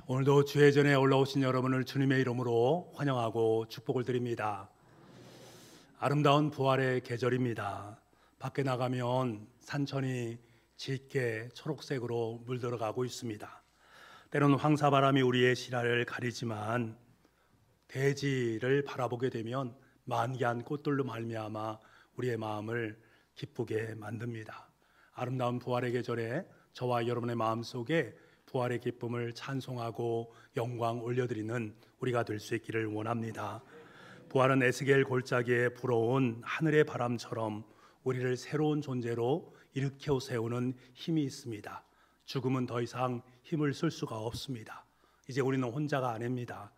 오늘도 주의 전에 올라오신 여러분을 주님의 이름으로 환영하고 축복을 드립니다. 아름다운 부활의 계절입니다. 밖에 나가면 산천이 짙게 초록색으로 물들어가고 있습니다. 때로는 황사바람이 우리의 시야를 가리지만 대지를 바라보게 되면 만개한 꽃들로 말미암아 우리의 마음을 기쁘게 만듭니다. 아름다운 부활의 계절에 저와 여러분의 마음속에 부활의 기쁨을 찬송하고 영광 올려드리는 우리가 될 수 있기를 원합니다. 부활은 에스겔 골짜기에 불어온 하늘의 바람처럼 우리를 새로운 존재로 일으켜 세우는 힘이 있습니다. 죽음은 더 이상 힘을 쓸 수가 없습니다. 이제 우리는 혼자가 아닙니다.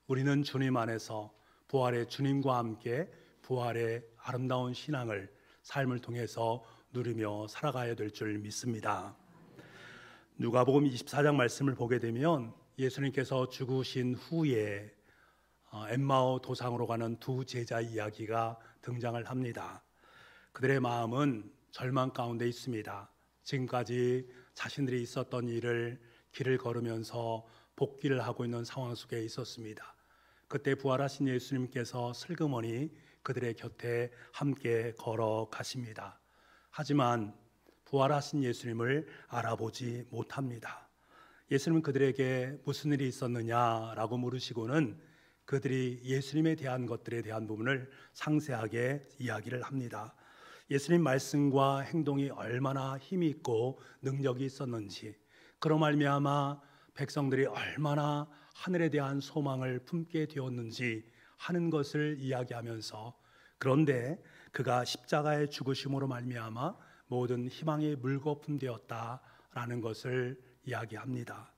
우리는 주님 안에서 부활의 주님과 함께 부활의 아름다운 신앙을 삶을 통해서 누리며 살아가야 될 줄 믿습니다. 누가복음 24장 말씀을 보게 되면 예수님께서 죽으신 후에 엠마오 도상으로 가는 두 제자 이야기가 등장을 합니다. 그들의 마음은 절망 가운데 있습니다. 지금까지 자신들이 있었던 일을 길을 걸으면서 복기를 하고 있는 상황 속에 있었습니다. 그때 부활하신 예수님께서 슬그머니 그들의 곁에 함께 걸어가십니다. 하지만 부활하신 예수님을 알아보지 못합니다. 예수님은 그들에게 무슨 일이 있었느냐라고 물으시고는 그들이 예수님에 대한 것들에 대한 부분을 상세하게 이야기를 합니다. 예수님 말씀과 행동이 얼마나 힘이 있고 능력이 있었는지, 그로 말미암아 백성들이 얼마나 하늘에 대한 소망을 품게 되었는지 하는 것을 이야기하면서, 그런데 그가 십자가의 죽으심으로 말미암아 모든 희망이 물거품되었다라는 것을 이야기합니다.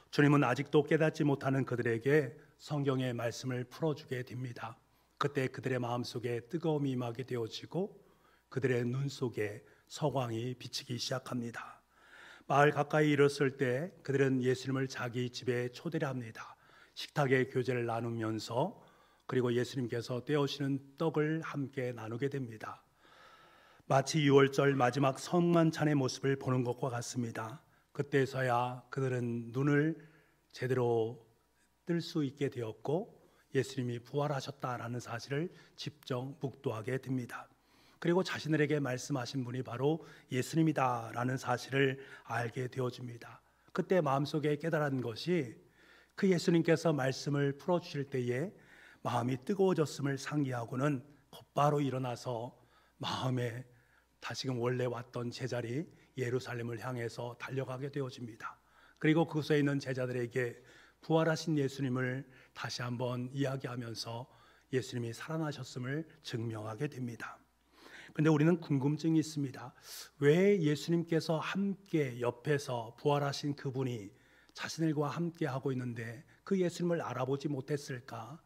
주님은 아직도 깨닫지 못하는 그들에게 성경의 말씀을 풀어주게 됩니다. 그때 그들의 마음속에 뜨거움이 임하게 되어지고 그들의 눈 속에 서광이 비치기 시작합니다. 마을 가까이 이르렀을 때 그들은 예수님을 자기 집에 초대를 합니다. 식탁에 교제를 나누면서, 그리고 예수님께서 떼어오시는 떡을 함께 나누게 됩니다. 마치 유월절 마지막 성만찬의 모습을 보는 것과 같습니다. 그때서야 그들은 눈을 제대로 뜰 수 있게 되었고 예수님이 부활하셨다라는 사실을 직접 묵도하게 됩니다. 그리고 자신들에게 말씀하신 분이 바로 예수님이다라는 사실을 알게 되어집니다. 그때 마음속에 깨달은 것이, 그 예수님께서 말씀을 풀어주실 때에 마음이 뜨거워졌음을 상기하고는 곧바로 일어나서 마음에 다시금 원래 왔던 제자리 예루살렘을 향해서 달려가게 되어집니다. 그리고 그곳에 있는 제자들에게 부활하신 예수님을 다시 한번 이야기하면서 예수님이 살아나셨음을 증명하게 됩니다. 그런데 우리는 궁금증이 있습니다. 왜 예수님께서 함께 옆에서 부활하신 그분이 자신들과 함께 하고 있는데 그 예수님을 알아보지 못했을까?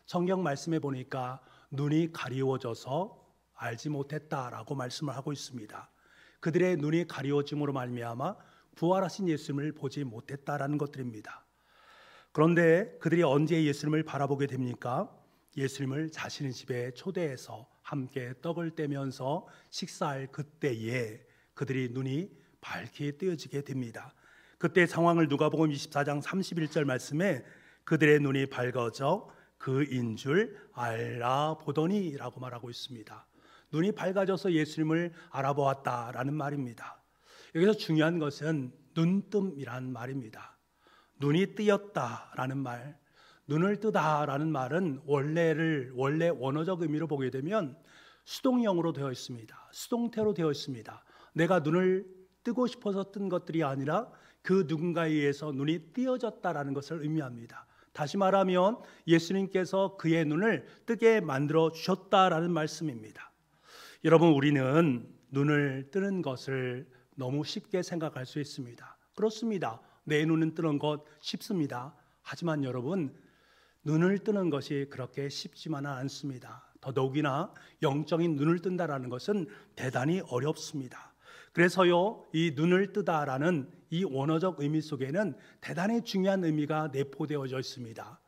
성경 말씀에 보니까 눈이 가리워져서 알지 못했다라고 말씀을 하고 있습니다. 그들의 눈이 가리워짐으로 말미암아 부활하신 예수님을 보지 못했다라는 것들입니다. 그런데 그들이 언제 예수님을 바라보게 됩니까? 예수님을 자신의 집에 초대해서 함께 떡을 떼면서 식사할 그때에 그들이 눈이 밝게 뜨여지게 됩니다. 그때 상황을 누가복음 24장 31절 말씀에 그들의 눈이 밝아져 그인 줄 알아보더니 라고 말하고 있습니다. 눈이 밝아져서 예수님을 알아보았다라는 말입니다. 여기서 중요한 것은 눈뜸이란 말입니다. 눈이 뜨였다라는 말, 눈을 뜨다라는 말은 원래 원어적 의미로 보게 되면 수동형으로 되어 있습니다. 수동태로 되어 있습니다. 내가 눈을 뜨고 싶어서 뜬 것들이 아니라 그 누군가에 의해서 눈이 띄어졌다라는 것을 의미합니다. 다시 말하면 예수님께서 그의 눈을 뜨게 만들어 주셨다라는 말씀입니다. 여러분, 우리는 눈을 뜨는 것을 너무 쉽게 생각할 수 있습니다. 그렇습니다. 내 눈은 뜨는 것 쉽습니다. 하지만 여러분, 눈을 뜨는 것이 그렇게 쉽지만은 않습니다. 더더욱이나 영적인 눈을 뜬다라는 것은 대단히 어렵습니다. 그래서요, 이 눈을 뜨다라는 이 원어적 의미 속에는 대단히 중요한 의미가 내포되어져 있습니다.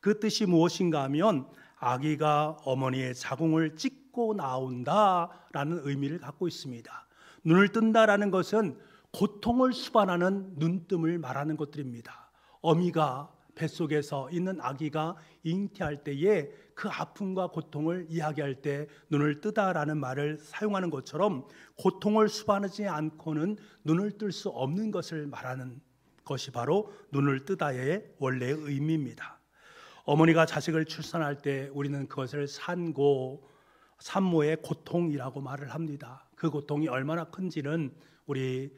그 뜻이 무엇인가 하면 아기가 어머니의 자궁을 찢고 나온다라는 의미를 갖고 있습니다. 눈을 뜬다라는 것은 고통을 수반하는 눈뜸을 말하는 것들입니다. 어미가 뱃속에서 있는 아기가 잉태할 때에 그 아픔과 고통을 이야기할 때 눈을 뜨다라는 말을 사용하는 것처럼 고통을 수반하지 않고는 눈을 뜰 수 없는 것을 말하는 것이 바로 눈을 뜨다의 원래의 의미입니다. 어머니가 자식을 출산할 때 우리는 그것을 산모의 고통이라고 말을 합니다. 그 고통이 얼마나 큰지는 우리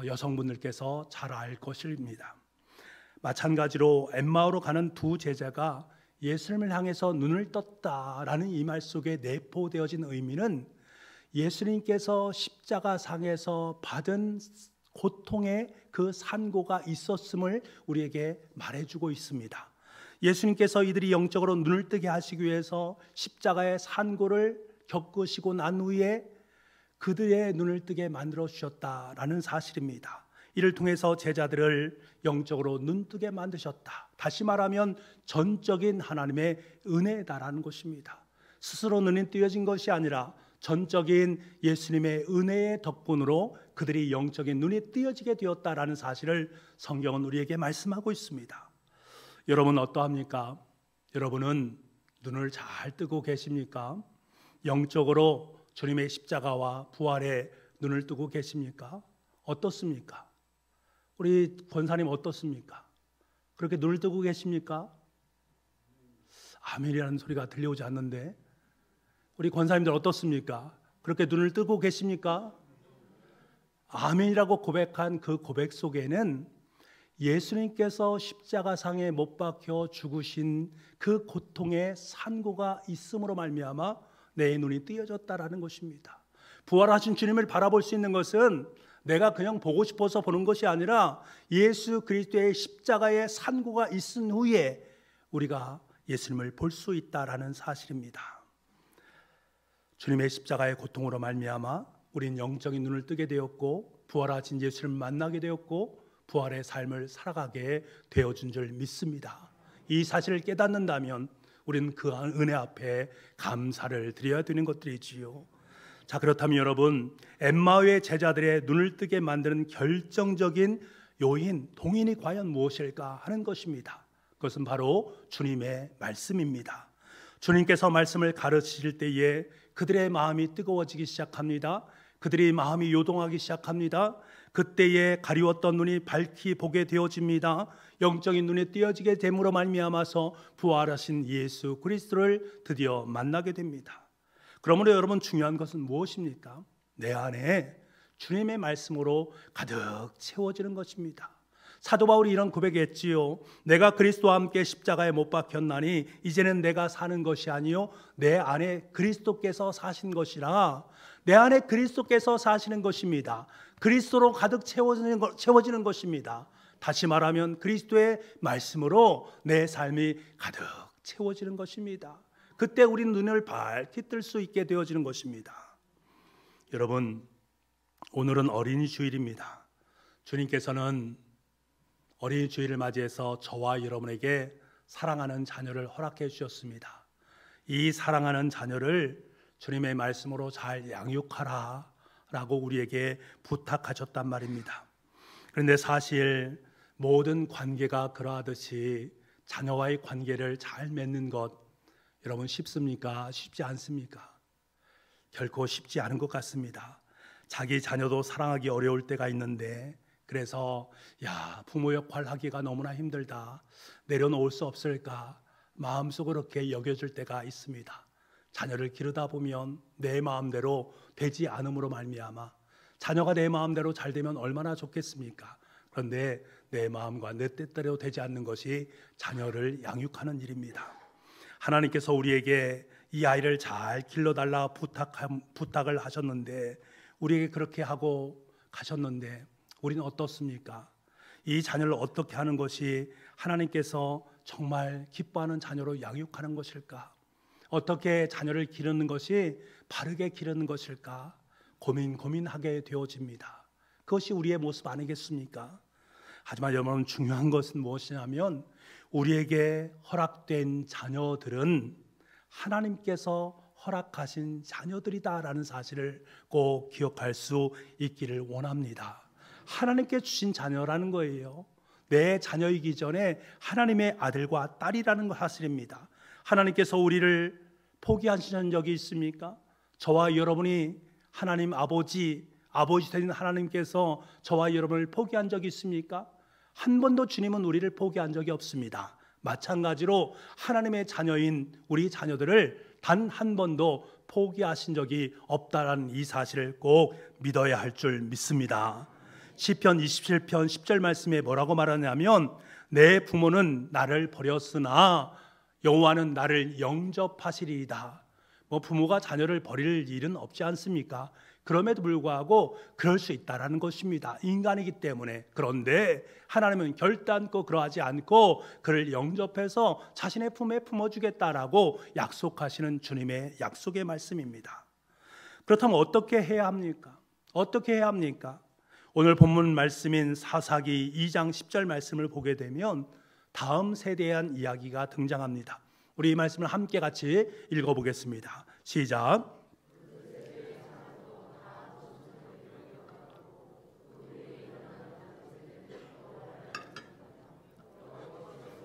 여성분들께서 잘 알 것입니다. 마찬가지로 엠마오로 가는 두 제자가 예수님을 향해서 눈을 떴다라는 이 말 속에 내포되어진 의미는 예수님께서 십자가상에서 받은 고통의 그 산고가 있었음을 우리에게 말해주고 있습니다. 예수님께서 이들이 영적으로 눈을 뜨게 하시기 위해서 십자가의 산고를 겪으시고 난 후에 그들의 눈을 뜨게 만들어 주셨다라는 사실입니다. 이를 통해서 제자들을 영적으로 눈뜨게 만드셨다. 다시 말하면 전적인 하나님의 은혜다라는 것입니다. 스스로 눈이 뜨여진 것이 아니라 전적인 예수님의 은혜의 덕분으로 그들이 영적인 눈이 뜨여지게 되었다라는 사실을 성경은 우리에게 말씀하고 있습니다. 여러분 어떠합니까? 여러분은 눈을 잘 뜨고 계십니까? 영적으로 주님의 십자가와 부활에 눈을 뜨고 계십니까? 어떻습니까? 우리 권사님 어떻습니까? 그렇게 눈을 뜨고 계십니까? 아멘이라는 소리가 들려오지 않는데 우리 권사님들 어떻습니까? 그렇게 눈을 뜨고 계십니까? 아멘이라고 고백한 그 고백 속에는 예수님께서 십자가상에 못 박혀 죽으신 그 고통의 산고가 있음으로 말미암아 내 눈이 뜨여졌다라는 것입니다. 부활하신 주님을 바라볼 수 있는 것은 내가 그냥 보고 싶어서 보는 것이 아니라 예수 그리스도의 십자가의 산고가 있은 후에 우리가 예수님을 볼 수 있다라는 사실입니다. 주님의 십자가의 고통으로 말미암아 우린 영적인 눈을 뜨게 되었고 부활하신 예수를 만나게 되었고 부활의 삶을 살아가게 되어준 줄 믿습니다. 이 사실을 깨닫는다면 우리는 그 은혜 앞에 감사를 드려야 되는 것들이지요. 자, 그렇다면 여러분, 엠마오의 제자들의 눈을 뜨게 만드는 결정적인 요인, 동인이 과연 무엇일까 하는 것입니다. 그것은 바로 주님의 말씀입니다. 주님께서 말씀을 가르치실 때에 그들의 마음이 뜨거워지기 시작합니다. 그들의 마음이 요동하기 시작합니다. 그때에 가리웠던 눈이 밝히 보게 되어집니다. 영적인 눈이 띄어지게 됨으로 말미암아서 부활하신 예수 그리스도를 드디어 만나게 됩니다. 그러므로 여러분 중요한 것은 무엇입니까? 내 안에 주님의 말씀으로 가득 채워지는 것입니다. 사도 바울이 이런 고백했지요. 내가 그리스도와 함께 십자가에 못 박혔나니 이제는 내가 사는 것이 아니요 내 안에 그리스도께서 사신 것이라. 내 안에 그리스도께서 사시는 것입니다. 그리스도로 가득 채워지는 것입니다. 다시 말하면 그리스도의 말씀으로 내 삶이 가득 채워지는 것입니다. 그때 우리는 눈을 밝히 뜰 수 있게 되어지는 것입니다. 여러분, 오늘은 어린이 주일입니다. 주님께서는 어린이 주일을 맞이해서 저와 여러분에게 사랑하는 자녀를 허락해 주셨습니다. 이 사랑하는 자녀를 주님의 말씀으로 잘 양육하라 라고 우리에게 부탁하셨단 말입니다. 그런데 사실 모든 관계가 그러하듯이 자녀와의 관계를 잘 맺는 것, 여러분 쉽습니까? 쉽지 않습니까? 결코 쉽지 않은 것 같습니다. 자기 자녀도 사랑하기 어려울 때가 있는데, 그래서 부모 역할 하기가 너무나 힘들다, 내려놓을 수 없을까 마음속으로 그렇게 여겨질 때가 있습니다. 자녀를 기르다 보면 내 마음대로 되지 않음으로 말미암아 자녀가 내 마음대로 잘 되면 얼마나 좋겠습니까? 그런데 내 마음과 내 뜻대로 되지 않는 것이 자녀를 양육하는 일입니다. 하나님께서 우리에게 이 아이를 잘 길러달라 부탁을 하셨는데, 우리에게 그렇게 하고 가셨는데 우리는 어떻습니까? 이 자녀를 어떻게 하는 것이 하나님께서 정말 기뻐하는 자녀로 양육하는 것일까? 어떻게 자녀를 기르는 것이 바르게 기르는 것일까? 고민하게 되어집니다. 그것이 우리의 모습 아니겠습니까? 하지만 여러분, 중요한 것은 무엇이냐면 우리에게 허락된 자녀들은 하나님께서 허락하신 자녀들이다라는 사실을 꼭 기억할 수 있기를 원합니다. 하나님께 주신 자녀라는 거예요. 내 자녀이기 전에 하나님의 아들과 딸이라는 사실입니다. 하나님께서 우리를 포기하신 적이 있습니까? 저와 여러분이 하나님 아버지 되신 하나님께서 저와 여러분을 포기한 적이 있습니까? 한 번도 주님은 우리를 포기한 적이 없습니다. 마찬가지로 하나님의 자녀인 우리 자녀들을 단 한 번도 포기하신 적이 없다라는 이 사실을 꼭 믿어야 할 줄 믿습니다. 시편 27편 10절 말씀에 뭐라고 말하냐면 내 부모는 나를 버렸으나 여호와는 나를 영접하시리이다. 부모가 자녀를 버릴 일은 없지 않습니까? 그럼에도 불구하고 그럴 수 있다라는 것입니다. 인간이기 때문에. 그런데 하나님은 결단코 그러하지 않고 그를 영접해서 자신의 품에 품어주겠다라고 약속하시는 주님의 약속의 말씀입니다. 그렇다면 어떻게 해야 합니까? 어떻게 해야 합니까? 오늘 본문 말씀인 사사기 2장 10절 말씀을 보게 되면 다음 세대에 대한 이야기가 등장합니다. 우리 이 말씀을 함께 같이 읽어보겠습니다. 시작.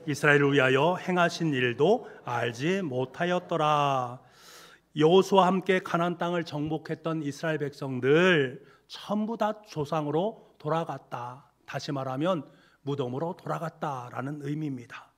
이스라엘을 위하여 행하신 일도 알지 못하였더라. 여호수아와 함께 가나안 땅을 정복했던 이스라엘 백성들 전부 다 조상으로 돌아갔다. 다시 말하면 무덤으로 돌아갔다라는 의미입니다.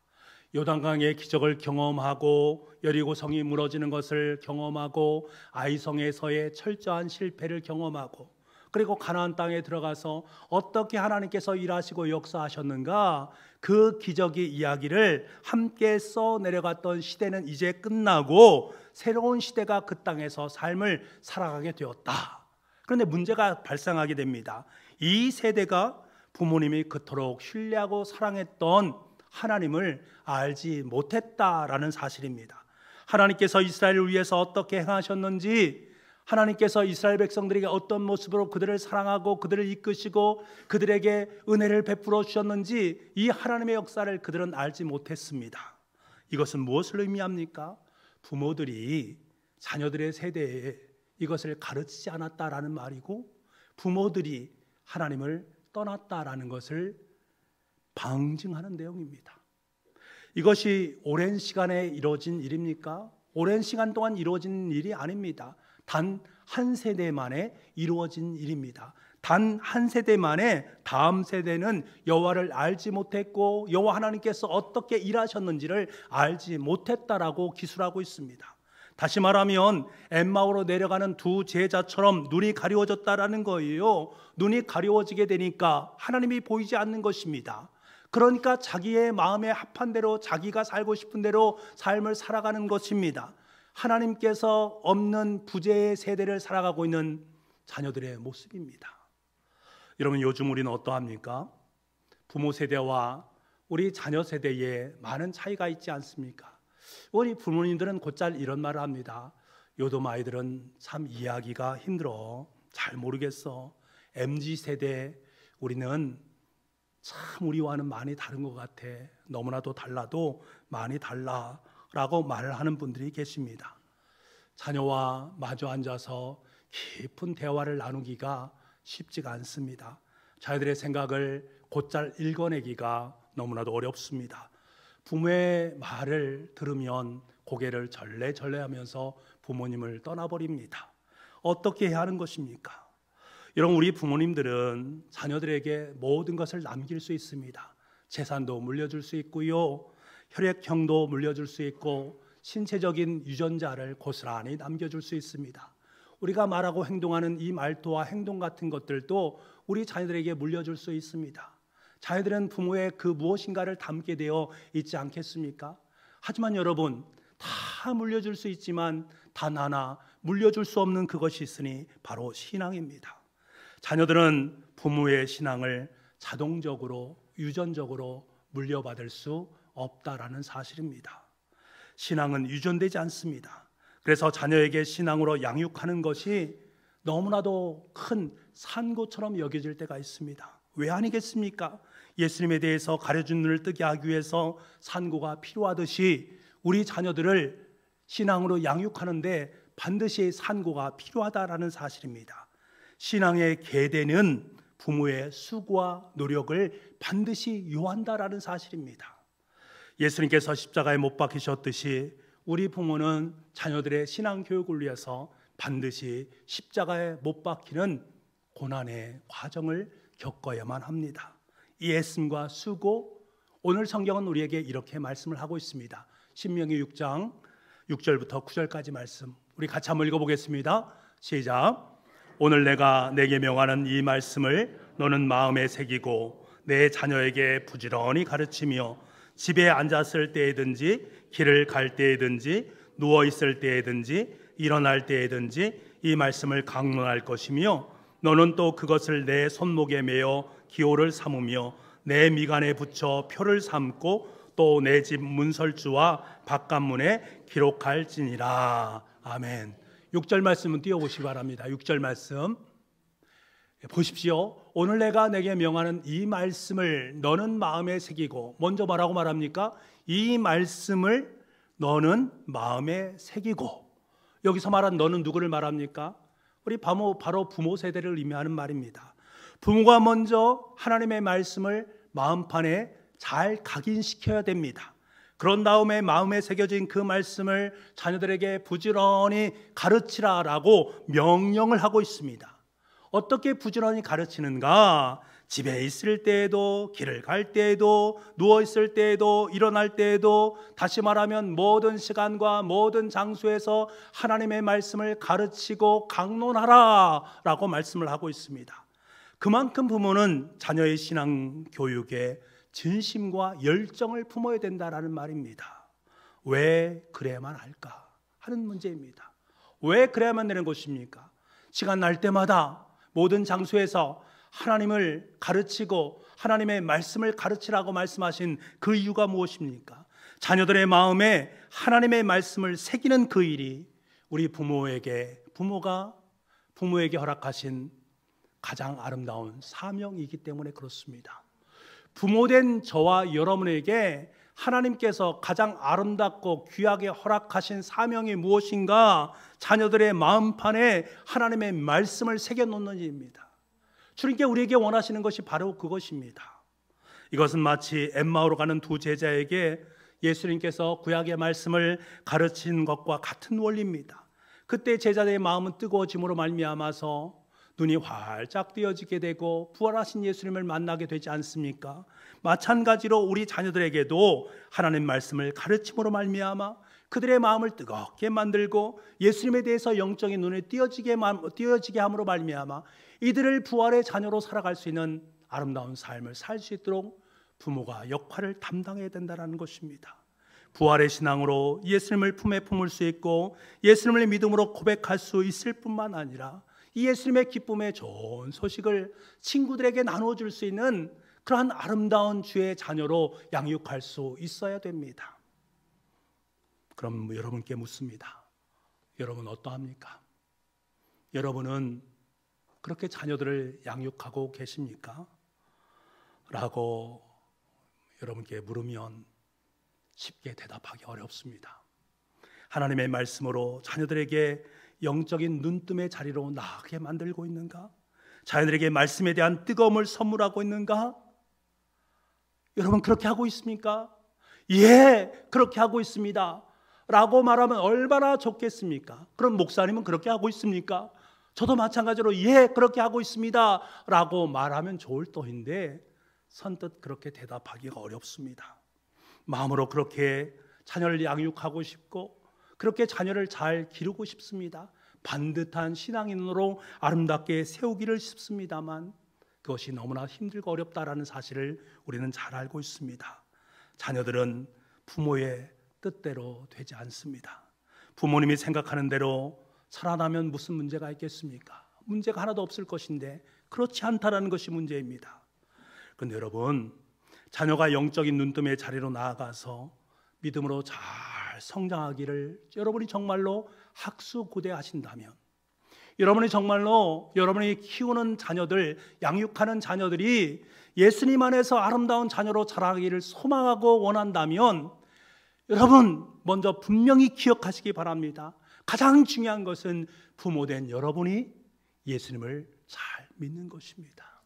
요단강의 기적을 경험하고 여리고성이 무너지는 것을 경험하고 아이성에서의 철저한 실패를 경험하고 그리고 가나안 땅에 들어가서 어떻게 하나님께서 일하시고 역사하셨는가, 그 기적의 이야기를 함께 써 내려갔던 시대는 이제 끝나고 새로운 시대가 그 땅에서 삶을 살아가게 되었다. 그런데 문제가 발생하게 됩니다. 이 세대가 부모님이 그토록 신뢰하고 사랑했던 하나님을 알지 못했다라는 사실입니다. 하나님께서 이스라엘을 위해서 어떻게 행하셨는지, 하나님께서 이스라엘 백성들에게 어떤 모습으로 그들을 사랑하고 그들을 이끄시고 그들에게 은혜를 베풀어 주셨는지 이 하나님의 역사를 그들은 알지 못했습니다. 이것은 무엇을 의미합니까? 부모들이 자녀들의 세대에 이것을 가르치지 않았다라는 말이고, 부모들이 하나님을 떠났다라는 것을 방증하는 내용입니다. 이것이 오랜 시간에 이루어진 일입니까? 오랜 시간 동안 이루어진 일이 아닙니다. 단 한 세대 만에 이루어진 일입니다. 단 한 세대 만에 다음 세대는 여호와를 알지 못했고 여호와 하나님께서 어떻게 일하셨는지를 알지 못했다라고 기술하고 있습니다. 다시 말하면 엠마오로 내려가는 두 제자처럼 눈이 가려워졌다라는 거예요. 눈이 가려워지게 되니까 하나님이 보이지 않는 것입니다. 그러니까 자기의 마음에 합한 대로 자기가 살고 싶은 대로 삶을 살아가는 것입니다. 하나님께서 없는 부재의 세대를 살아가고 있는 자녀들의 모습입니다. 여러분, 요즘 우리는 어떠합니까? 부모 세대와 우리 자녀 세대에 많은 차이가 있지 않습니까? 우리 부모님들은 곧잘 이런 말을 합니다. 요즘 아이들은 참 이해하기가 힘들어. 잘 모르겠어. MZ세대 우리는 참 우리와는 많이 다른 것 같아. 너무나도 달라도 많이 달라 라고 말을 하는 분들이 계십니다. 자녀와 마주 앉아서 깊은 대화를 나누기가 쉽지가 않습니다. 자녀들의 생각을 곧잘 읽어내기가 너무나도 어렵습니다. 부모의 말을 들으면 고개를 절레절레하면서 부모님을 떠나버립니다. 어떻게 해야 하는 것입니까? 여러분, 우리 부모님들은 자녀들에게 모든 것을 남길 수 있습니다. 재산도 물려줄 수 있고요, 혈액형도 물려줄 수 있고 신체적인 유전자를 고스란히 남겨줄 수 있습니다. 우리가 말하고 행동하는 이 말투와 행동 같은 것들도 우리 자녀들에게 물려줄 수 있습니다. 자녀들은 부모의 그 무엇인가를 담게 되어 있지 않겠습니까? 하지만 여러분, 다 물려줄 수 있지만 단 하나 물려줄 수 없는 그것이 있으니 바로 신앙입니다. 자녀들은 부모의 신앙을 자동적으로 유전적으로 물려받을 수 없다라는 사실입니다. 신앙은 유전되지 않습니다. 그래서 자녀에게 신앙으로 양육하는 것이 너무나도 큰 산고처럼 여겨질 때가 있습니다. 왜 아니겠습니까? 예수님에 대해서 가려준 눈을 뜨게 하기 위해서 산고가 필요하듯이 우리 자녀들을 신앙으로 양육하는데 반드시 산고가 필요하다라는 사실입니다. 신앙의 계대는 부모의 수고와 노력을 반드시 요한다라는 사실입니다. 예수님께서 십자가에 못 박히셨듯이 우리 부모는 자녀들의 신앙 교육을 위해서 반드시 십자가에 못 박히는 고난의 과정을 겪어야만 합니다. 이 애씀과 수고, 오늘 성경은 우리에게 이렇게 말씀을 하고 있습니다. 신명기 6장 6절부터 9절까지 말씀, 우리 같이 한번 읽어보겠습니다. 시작. 오늘 내가 내게 명하는 이 말씀을 너는 마음에 새기고 내 자녀에게 부지런히 가르치며 집에 앉았을 때에든지 길을 갈 때에든지 누워 있을 때에든지 일어날 때에든지 이 말씀을 강론할 것이며 너는 또 그것을 내 손목에 매어 기호를 삼으며 내 미간에 붙여 표를 삼고 또 내 집 문설주와 바깥문에 기록할지니라. 아멘. 6절 말씀은 띄워보시기 바랍니다. 6절 말씀 보십시오. 오늘 내가 내게 명하는 이 말씀을 너는 마음에 새기고, 먼저 뭐라고 말합니까? 이 말씀을 너는 마음에 새기고. 여기서 말한 너는 누구를 말합니까? 우리 바로 부모 세대를 의미하는 말입니다. 부모가 먼저 하나님의 말씀을 마음판에 잘 각인시켜야 됩니다. 그런 다음에 마음에 새겨진 그 말씀을 자녀들에게 부지런히 가르치라라고 명령을 하고 있습니다. 어떻게 부지런히 가르치는가? 집에 있을 때에도, 길을 갈 때에도, 누워 있을 때에도, 일어날 때에도, 다시 말하면 모든 시간과 모든 장소에서 하나님의 말씀을 가르치고 강론하라 라고 말씀을 하고 있습니다. 그만큼 부모는 자녀의 신앙 교육에 진심과 열정을 품어야 된다라는 말입니다. 왜 그래야만 할까 하는 문제입니다. 왜 그래야만 되는 것입니까? 시간 날 때마다 모든 장소에서 하나님을 가르치고 하나님의 말씀을 가르치라고 말씀하신 그 이유가 무엇입니까? 자녀들의 마음에 하나님의 말씀을 새기는 그 일이 우리 부모가 부모에게 허락하신 가장 아름다운 사명이기 때문에 그렇습니다. 부모된 저와 여러분에게 하나님께서 가장 아름답고 귀하게 허락하신 사명이 무엇인가? 자녀들의 마음판에 하나님의 말씀을 새겨놓는 일입니다. 주님께 우리에게 원하시는 것이 바로 그것입니다. 이것은 마치 엠마오로 가는 두 제자에게 예수님께서 구약의 말씀을 가르친 것과 같은 원리입니다. 그때 제자들의 마음은 뜨거워짐으로 말미암아서 눈이 활짝 뜨여지게 되고 부활하신 예수님을 만나게 되지 않습니까? 마찬가지로 우리 자녀들에게도 하나님 말씀을 가르침으로 말미암아 그들의 마음을 뜨겁게 만들고 예수님에 대해서 영적인 눈에 띄어지게 함으로 말미암아 이들을 부활의 자녀로 살아갈 수 있는 아름다운 삶을 살 수 있도록 부모가 역할을 담당해야 된다는 것입니다. 부활의 신앙으로 예수님을 품에 품을 수 있고 예수님을 믿음으로 고백할 수 있을 뿐만 아니라 이 예수님의 기쁨의 좋은 소식을 친구들에게 나눠줄 수 있는 그러한 아름다운 주의 자녀로 양육할 수 있어야 됩니다. 그럼 여러분께 묻습니다. 여러분 어떠합니까? 여러분은 그렇게 자녀들을 양육하고 계십니까? 라고 여러분께 물으면 쉽게 대답하기 어렵습니다. 하나님의 말씀으로 자녀들에게 영적인 눈뜸의 자리로 나아가게 만들고 있는가? 자녀들에게 말씀에 대한 뜨거움을 선물하고 있는가? 여러분 그렇게 하고 있습니까? 예, 그렇게 하고 있습니다 라고 말하면 얼마나 좋겠습니까? 그럼 목사님은 그렇게 하고 있습니까? 저도 마찬가지로 예, 그렇게 하고 있습니다 라고 말하면 좋을 터인데 선뜻 그렇게 대답하기가 어렵습니다. 마음으로 그렇게 자녀를 양육하고 싶고 그렇게 자녀를 잘 기르고 싶습니다. 반듯한 신앙인으로 아름답게 세우기를 싶습니다만 그것이 너무나 힘들고 어렵다라는 사실을 우리는 잘 알고 있습니다. 자녀들은 부모의 뜻대로 되지 않습니다. 부모님이 생각하는 대로 살아나면 무슨 문제가 있겠습니까? 문제가 하나도 없을 것인데 그렇지 않다라는 것이 문제입니다. 그런데 여러분, 자녀가 영적인 눈뜸의 자리로 나아가서 믿음으로 잘 성장하기를 여러분이 정말로 학수고대하신다면, 여러분이 정말로 여러분이 키우는 자녀들, 양육하는 자녀들이 예수님 안에서 아름다운 자녀로 자라기를 소망하고 원한다면 여러분 먼저 분명히 기억하시기 바랍니다. 가장 중요한 것은 부모된 여러분이 예수님을 잘 믿는 것입니다.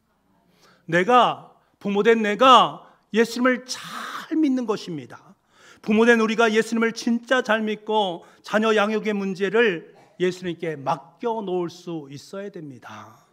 부모된 내가 예수님을 잘 믿는 것입니다. 부모된 우리가 예수님을 진짜 잘 믿고 자녀 양육의 문제를 예수님께 맡겨 놓을 수 있어야 됩니다.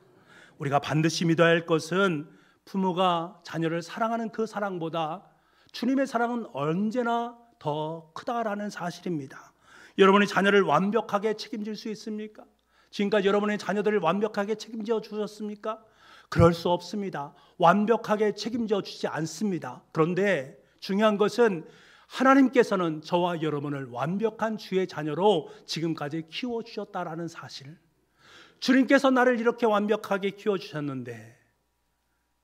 우리가 반드시 믿어야 할 것은 부모가 자녀를 사랑하는 그 사랑보다 주님의 사랑은 언제나 더 크다라는 사실입니다. 여러분이 자녀를 완벽하게 책임질 수 있습니까? 지금까지 여러분의 자녀들을 완벽하게 책임져 주셨습니까? 그럴 수 없습니다. 완벽하게 책임져 주지 않습니다. 그런데 중요한 것은 하나님께서는 저와 여러분을 완벽한 주의 자녀로 지금까지 키워주셨다라는 사실. 주님께서 나를 이렇게 완벽하게 키워주셨는데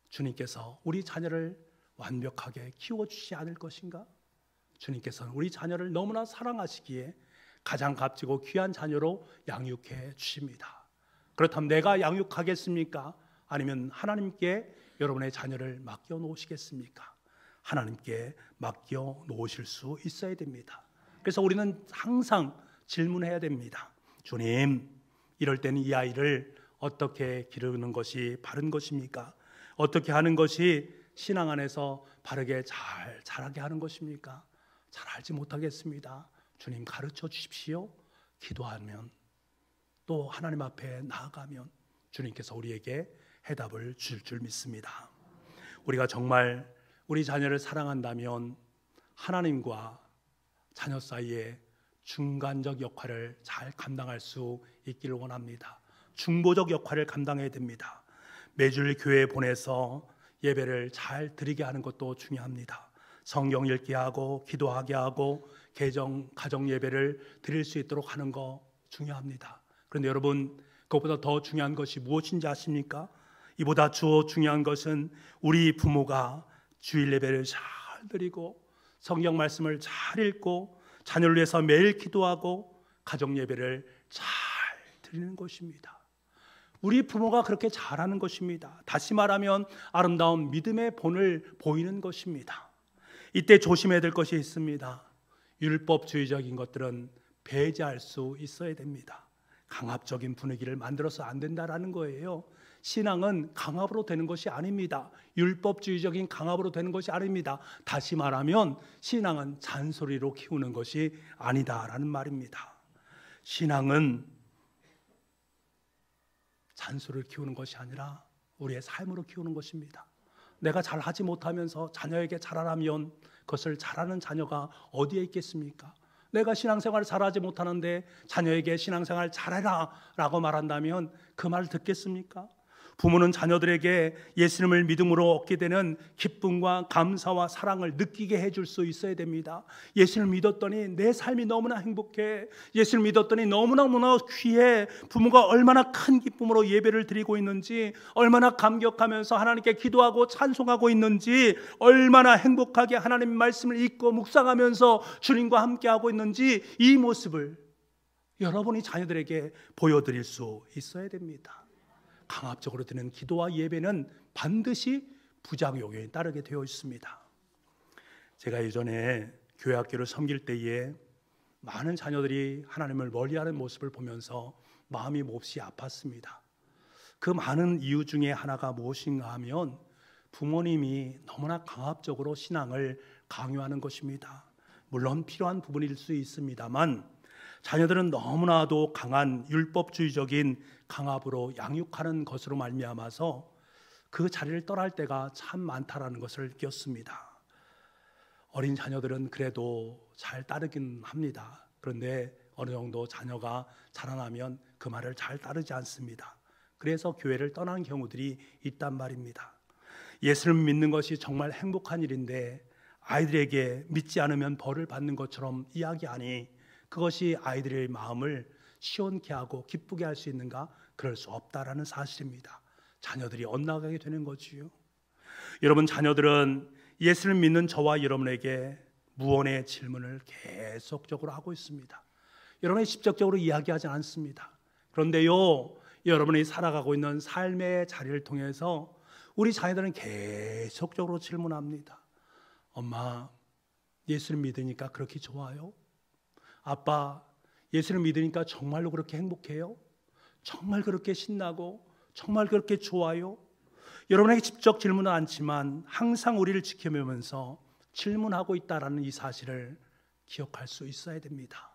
주님께서 우리 자녀를 완벽하게 키워주시지 않을 것인가? 주님께서는 우리 자녀를 너무나 사랑하시기에 가장 값지고 귀한 자녀로 양육해 주십니다. 그렇다면 내가 양육하겠습니까? 아니면 하나님께 여러분의 자녀를 맡겨 놓으시겠습니까? 하나님께 맡겨 놓으실 수 있어야 됩니다. 그래서 우리는 항상 질문해야 됩니다. 주님, 이럴 때는 이 아이를 어떻게 기르는 것이 바른 것입니까? 어떻게 하는 것이 신앙 안에서 바르게 잘 자라게 하는 것입니까? 잘 알지 못하겠습니다. 주님 가르쳐 주십시오. 기도하면 또 하나님 앞에 나아가면 주님께서 우리에게 해답을 줄 줄 믿습니다. 우리가 정말 우리 자녀를 사랑한다면 하나님과 자녀 사이에 중간적 역할을 잘 감당할 수 있기를 원합니다. 중보적 역할을 감당해야 됩니다. 매주일 교회에 보내서 예배를 잘 드리게 하는 것도 중요합니다. 성경 읽게 하고 기도하게 하고 가정 예배를 드릴 수 있도록 하는 거 중요합니다. 그런데 여러분, 그것보다 더 중요한 것이 무엇인지 아십니까? 이보다 중요한 것은 우리 부모가 주일 예배를 잘 드리고 성경 말씀을 잘 읽고 자녀를 위해서 매일 기도하고 가정 예배를 잘 드리는 것입니다. 우리 부모가 그렇게 잘하는 것입니다. 다시 말하면 아름다운 믿음의 본을 보이는 것입니다. 이때 조심해야 될 것이 있습니다. 율법주의적인 것들은 배제할 수 있어야 됩니다. 강압적인 분위기를 만들어서 안 된다라는 거예요. 신앙은 강압으로 되는 것이 아닙니다. 율법주의적인 강압으로 되는 것이 아닙니다. 다시 말하면 신앙은 잔소리로 키우는 것이 아니다라는 말입니다. 신앙은 잔소리를 키우는 것이 아니라 우리의 삶으로 키우는 것입니다. 내가 잘하지 못하면서 자녀에게 잘하라면 그것을 잘하는 자녀가 어디에 있겠습니까? 내가 신앙생활을 잘하지 못하는데 자녀에게 신앙생활 잘해라 라고 말한다면 그 말을 듣겠습니까? 부모는 자녀들에게 예수님을 믿음으로 얻게 되는 기쁨과 감사와 사랑을 느끼게 해줄 수 있어야 됩니다. 예수를 믿었더니 내 삶이 너무나 행복해. 예수를 믿었더니 너무나 귀해. 부모가 얼마나 큰 기쁨으로 예배를 드리고 있는지, 얼마나 감격하면서 하나님께 기도하고 찬송하고 있는지, 얼마나 행복하게 하나님 말씀을 읽고 묵상하면서 주님과 함께하고 있는지, 이 모습을 여러분이 자녀들에게 보여드릴 수 있어야 됩니다. 강압적으로 드는 기도와 예배는 반드시 부작용이 따르게 되어 있습니다. 제가 예전에 교회 학교를 섬길 때에 많은 자녀들이 하나님을 멀리하는 모습을 보면서 마음이 몹시 아팠습니다. 그 많은 이유 중에 하나가 무엇인가 하면 부모님이 너무나 강압적으로 신앙을 강요하는 것입니다. 물론 필요한 부분일 수 있습니다만 자녀들은 너무나도 강한 율법주의적인 강압으로 양육하는 것으로 말미암아서 그 자리를 떠날 때가 참 많다라는 것을 느꼈습니다. 어린 자녀들은 그래도 잘 따르긴 합니다. 그런데 어느 정도 자녀가 자라나면 그 말을 잘 따르지 않습니다. 그래서 교회를 떠난 경우들이 있단 말입니다. 예수를 믿는 것이 정말 행복한 일인데 아이들에게 믿지 않으면 벌을 받는 것처럼 이야기하니 그것이 아이들의 마음을 시원케 하고 기쁘게 할 수 있는가? 그럴 수 없다라는 사실입니다. 자녀들이 엇나가게 되는 거지요. 여러분, 자녀들은 예수를 믿는 저와 여러분에게 무언의 질문을 계속적으로 하고 있습니다. 여러분이 직접적으로 이야기하지 않습니다. 그런데요, 여러분이 살아가고 있는 삶의 자리를 통해서 우리 자녀들은 계속적으로 질문합니다. 엄마, 예수를 믿으니까 그렇게 좋아요? 아빠, 예수를 믿으니까 정말로 그렇게 행복해요? 정말 그렇게 신나고 정말 그렇게 좋아요? 여러분에게 직접 질문은 않지만 항상 우리를 지켜보면서 질문하고 있다라는 이 사실을 기억할 수 있어야 됩니다.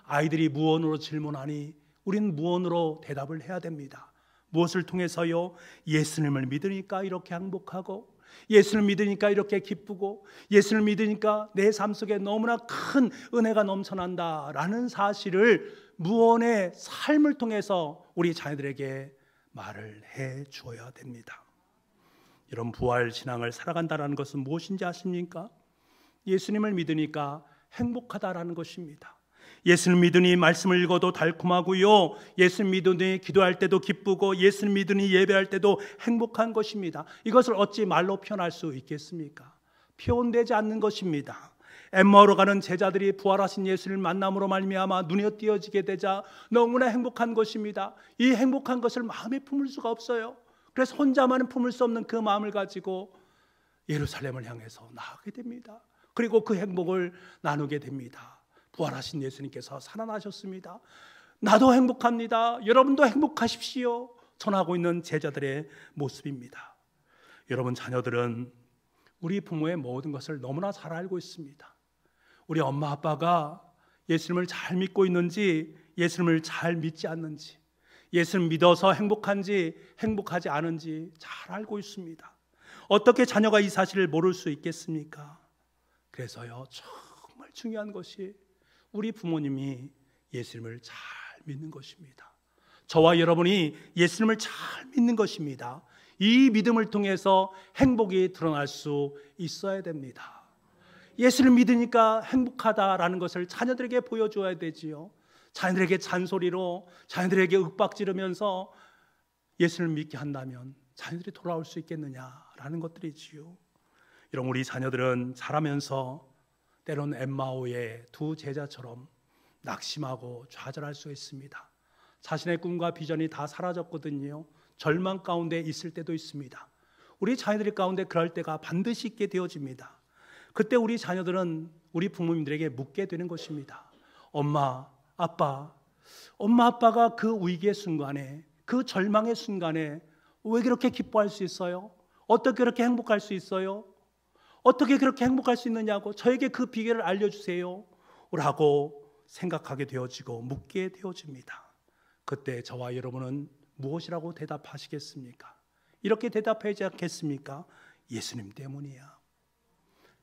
아이들이 무언으로 질문하니 우리는 무언으로 대답을 해야 됩니다. 무엇을 통해서요? 예수님을 믿으니까 이렇게 행복하고, 예수를 믿으니까 이렇게 기쁘고, 예수를 믿으니까 내 삶 속에 너무나 큰 은혜가 넘쳐난다라는 사실을 무언의 삶을 통해서 우리 자녀들에게 말을 해 주어야 됩니다. 이런 부활 신앙을 살아간다는 것은 무엇인지 아십니까? 예수님을 믿으니까 행복하다라는 것입니다. 예수를 믿으니 말씀을 읽어도 달콤하고요, 예수를 믿으니 기도할 때도 기쁘고, 예수를 믿으니 예배할 때도 행복한 것입니다. 이것을 어찌 말로 표현할 수 있겠습니까? 표현되지 않는 것입니다. 엠마오로 가는 제자들이 부활하신 예수를 만남으로 말미암아 눈이 띄어지게 되자 너무나 행복한 것입니다. 이 행복한 것을 마음에 품을 수가 없어요. 그래서 혼자만은 품을 수 없는 그 마음을 가지고 예루살렘을 향해서 나아가게 됩니다. 그리고 그 행복을 나누게 됩니다. 부활하신 예수님께서 살아나셨습니다. 나도 행복합니다. 여러분도 행복하십시오. 전하고 있는 제자들의 모습입니다. 여러분, 자녀들은 우리 부모의 모든 것을 너무나 잘 알고 있습니다. 우리 엄마 아빠가 예수님을 잘 믿고 있는지, 예수님을 잘 믿지 않는지, 예수를 믿어서 행복한지 행복하지 않은지 잘 알고 있습니다. 어떻게 자녀가 이 사실을 모를 수 있겠습니까? 그래서요, 정말 중요한 것이 우리 부모님이 예수님을 잘 믿는 것입니다. 저와 여러분이 예수님을 잘 믿는 것입니다. 이 믿음을 통해서 행복이 드러날 수 있어야 됩니다. 예수를 믿으니까 행복하다라는 것을 자녀들에게 보여줘야 되지요. 자녀들에게 잔소리로, 자녀들에게 윽박지르면서 예수를 믿게 한다면 자녀들이 돌아올 수 있겠느냐라는 것들이지요. 이런 우리 자녀들은 자라면서 때론 엠마오의 두 제자처럼 낙심하고 좌절할 수 있습니다. 자신의 꿈과 비전이 다 사라졌거든요. 절망 가운데 있을 때도 있습니다. 우리 자녀들 가운데 그럴 때가 반드시 있게 되어집니다. 그때 우리 자녀들은 우리 부모님들에게 묻게 되는 것입니다. 엄마, 아빠가 그 위기의 순간에, 그 절망의 순간에 왜 그렇게 기뻐할 수 있어요? 어떻게 그렇게 행복할 수 있어요? 어떻게 그렇게 행복할 수 있느냐고 저에게 그 비결을 알려주세요 라고 생각하게 되어지고 묻게 되어집니다. 그때 저와 여러분은 무엇이라고 대답하시겠습니까? 이렇게 대답하지 않겠습니까? 예수님 때문이야.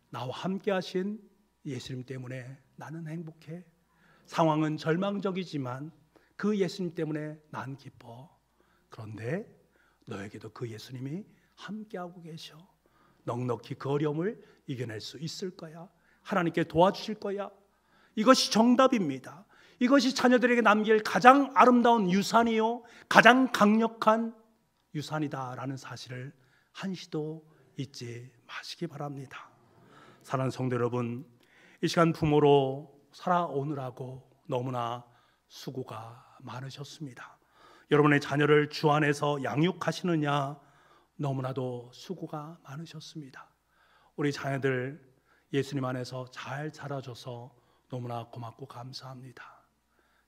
나와 함께 하신 예수님 때문에 나는 행복해. 상황은 절망적이지만 그 예수님 때문에 난 기뻐. 그런데 너에게도 그 예수님이 함께하고 계셔. 넉넉히 그 어려움을 이겨낼 수 있을 거야. 하나님께 도와주실 거야. 이것이 정답입니다. 이것이 자녀들에게 남길 가장 아름다운 유산이요, 가장 강력한 유산이다라는 사실을 한시도 잊지 마시기 바랍니다. 사랑하는 성도 여러분, 이 시간 부모로 살아오느라고 너무나 수고가 많으셨습니다. 여러분의 자녀를 주 안에서 양육하시느냐 너무나도 수고가 많으셨습니다. 우리 자녀들 예수님 안에서 잘 자라줘서 너무나 고맙고 감사합니다.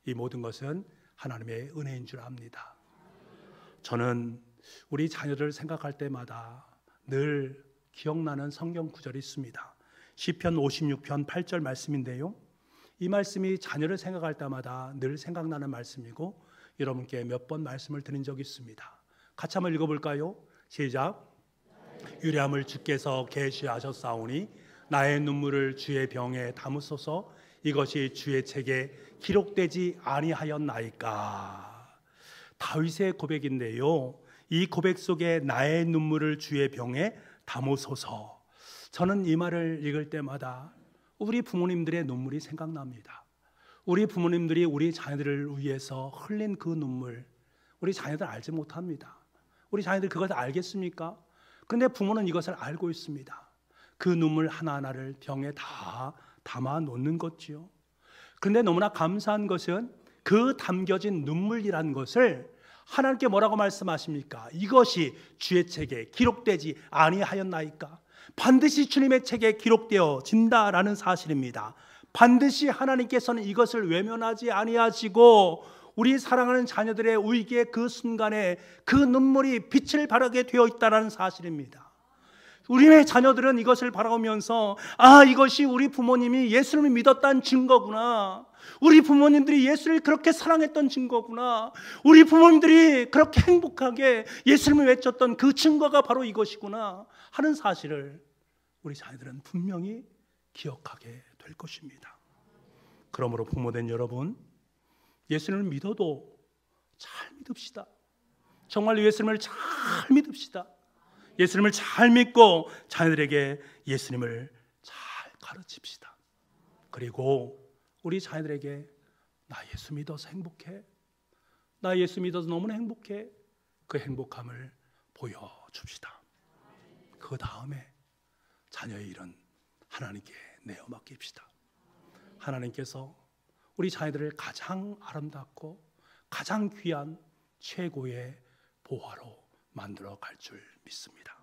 이 모든 것은 하나님의 은혜인 줄 압니다. 저는 우리 자녀들을 생각할 때마다 늘 기억나는 성경 구절이 있습니다. 시편 56편 8절 말씀인데요, 이 말씀이 자녀를 생각할 때마다 늘 생각나는 말씀이고 여러분께 몇 번 말씀을 드린 적이 있습니다. 같이 한번 읽어볼까요? 시작. 유뢰함을 주께서 계시하셨사오니 나의 눈물을 주의 병에 담으소서. 이것이 주의 책에 기록되지 아니하였나이까. 다윗의 고백인데요, 이 고백 속에 나의 눈물을 주의 병에 담으소서. 저는 이 말을 읽을 때마다 우리 부모님들의 눈물이 생각납니다. 우리 부모님들이 우리 자녀들을 위해서 흘린 그 눈물, 우리 자녀들 알지 못합니다. 우리 자녀들 그것을 알겠습니까? 그런데 부모는 이것을 알고 있습니다. 그 눈물 하나하나를 병에 다 담아 놓는 것지요. 그런데 너무나 감사한 것은 그 담겨진 눈물이라는 것을 하나님께 뭐라고 말씀하십니까? 이것이 주의 책에 기록되지 아니하였나이까. 반드시 주님의 책에 기록되어진다라는 사실입니다. 반드시 하나님께서는 이것을 외면하지 아니하시고 우리 사랑하는 자녀들의 위기의 그 순간에 그 눈물이 빛을 발하게 되어 있다는 사실입니다. 우리의 자녀들은 이것을 바라보면서 이것이 우리 부모님이 예수님을 믿었다는 증거구나, 우리 부모님들이 예수를 그렇게 사랑했던 증거구나, 우리 부모님들이 그렇게 행복하게 예수님을 외쳤던 그 증거가 바로 이것이구나 하는 사실을 우리 자녀들은 분명히 기억하게 될 것입니다. 그러므로 부모된 여러분, 예수님을 믿어도 잘 믿읍시다. 정말 예수님을 잘 믿읍시다. 예수님을 잘 믿고 자녀들에게 예수님을 잘 가르칩시다. 그리고 우리 자녀들에게 나 예수 믿어서 행복해, 나 예수 믿어서 너무나 행복해, 그 행복함을 보여줍시다. 그 다음에 자녀의 일은 하나님께 내어 맡깁시다. 하나님께서 우리 자녀들을 가장 아름답고 가장 귀한 최고의 보화로 만들어 갈 줄 믿습니다.